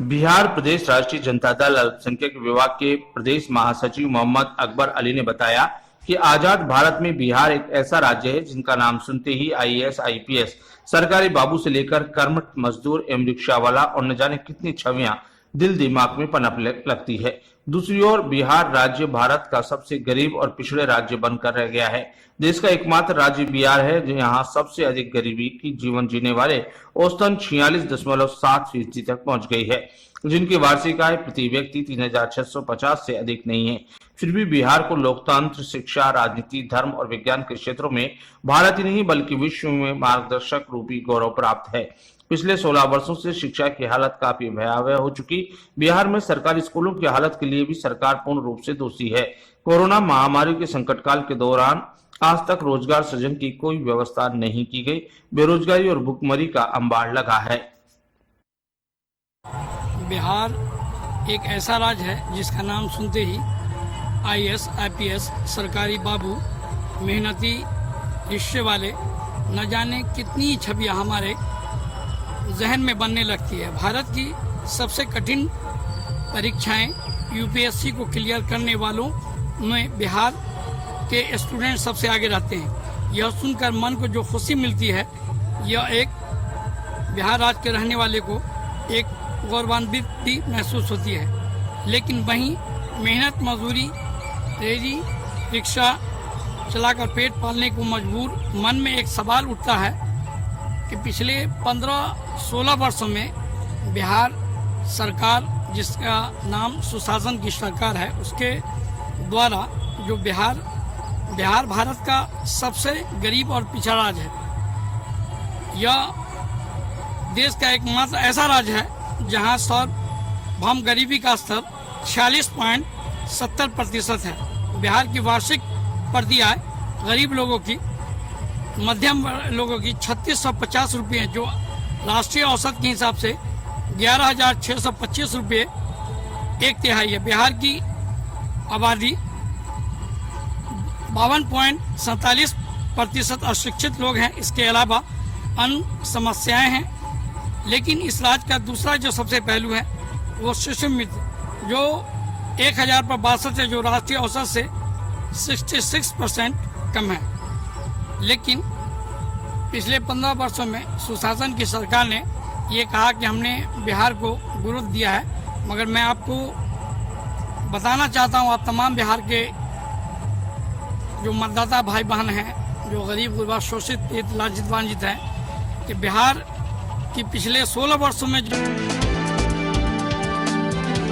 बिहार प्रदेश राष्ट्रीय जनता दल अल्पसंख्यक विभाग के प्रदेश महासचिव मोहम्मद अकबर अली ने बताया कि आजाद भारत में बिहार एक ऐसा राज्य है जिनका नाम सुनते ही आईएएस, आईपीएस, सरकारी बाबू से लेकर कर्मठ मजदूर एवं रिक्शा वाला और न जाने कितनी छवियां दिल दिमाग में पनप लगती है। दूसरी ओर बिहार राज्य भारत का सबसे गरीब और पिछड़े राज्य बनकर रह गया है। देश का एकमात्र राज्य बिहार है जो यहाँ सबसे अधिक गरीबी की जीवन जीने वाले औसतन 46.7% तक पहुंच गई है, जिनकी वार्षिक आय प्रति व्यक्ति 3,650 से अधिक नहीं है। फिर भी बिहार को लोकतंत्र, शिक्षा, राजनीति, धर्म और विज्ञान के क्षेत्रों में भारत ही नहीं बल्कि विश्व में मार्गदर्शक रूपी गौरव प्राप्त है। पिछले 16 वर्षों से शिक्षा की हालत काफी भयावह हो चुकी बिहार में सरकारी स्कूलों की हालत के लिए भी सरकार पूर्ण रूप से दोषी है। कोरोना महामारी के संकट काल के दौरान आज तक रोजगार सृजन की कोई व्यवस्था नहीं की गई। बेरोजगारी और भुखमरी का अंबार लगा है। बिहार एक ऐसा राज्य है जिसका नाम सुनते ही आईएएस, आईपीएस, सरकारी बाबू, मेहनती रिक्शे वाले, न जाने कितनी छवियां हमारे जहन में बनने लगती है। भारत की सबसे कठिन परीक्षाएं यूपीएससी को क्लियर करने वालों में बिहार के स्टूडेंट सबसे आगे रहते हैं। यह सुनकर मन को जो खुशी मिलती है, यह एक बिहार राज्य के रहने वाले को एक गौरवान्वित भी महसूस होती है। लेकिन वहीं मेहनत मजदूरी, रेहड़ी, रिक्शा चलाकर पेट पालने को मजबूर मन में एक सवाल उठता है कि पिछले 15-16 वर्षों में बिहार सरकार, जिसका नाम सुशासन की सरकार है, उसके द्वारा जो बिहार भारत का सबसे गरीब और पिछड़ा राज्य है। यह देश का एकमात्र ऐसा राज्य है जहां सर्वभौम गरीबी का स्तर 46.70% है। बिहार की वार्षिक प्रति आय गरीब लोगों की, मध्यम लोगों की 3650 रुपये, जो राष्ट्रीय औसत के हिसाब से 11,625 रुपये एक तिहाई है। बिहार की आबादी 52.47% अशिक्षित लोग हैं। इसके अलावा अन्य समस्याएं हैं। लेकिन इस राज्य का दूसरा जो सबसे पहलू है वो शिशु मृत्यु, जो 1000 पर 62 है, जो राष्ट्रीय औसत से 66% कम है। लेकिन पिछले 15 वर्षों में सुशासन की सरकार ने ये कहा कि हमने बिहार को गुरुत्व दिया है, मगर मैं आपको बताना चाहता हूँ, आप तमाम बिहार के जो मतदाता भाई बहन हैं, जो गरीब गुरबा शोषित लांछित वांछित हैं, कि बिहार की पिछले 16 वर्षों में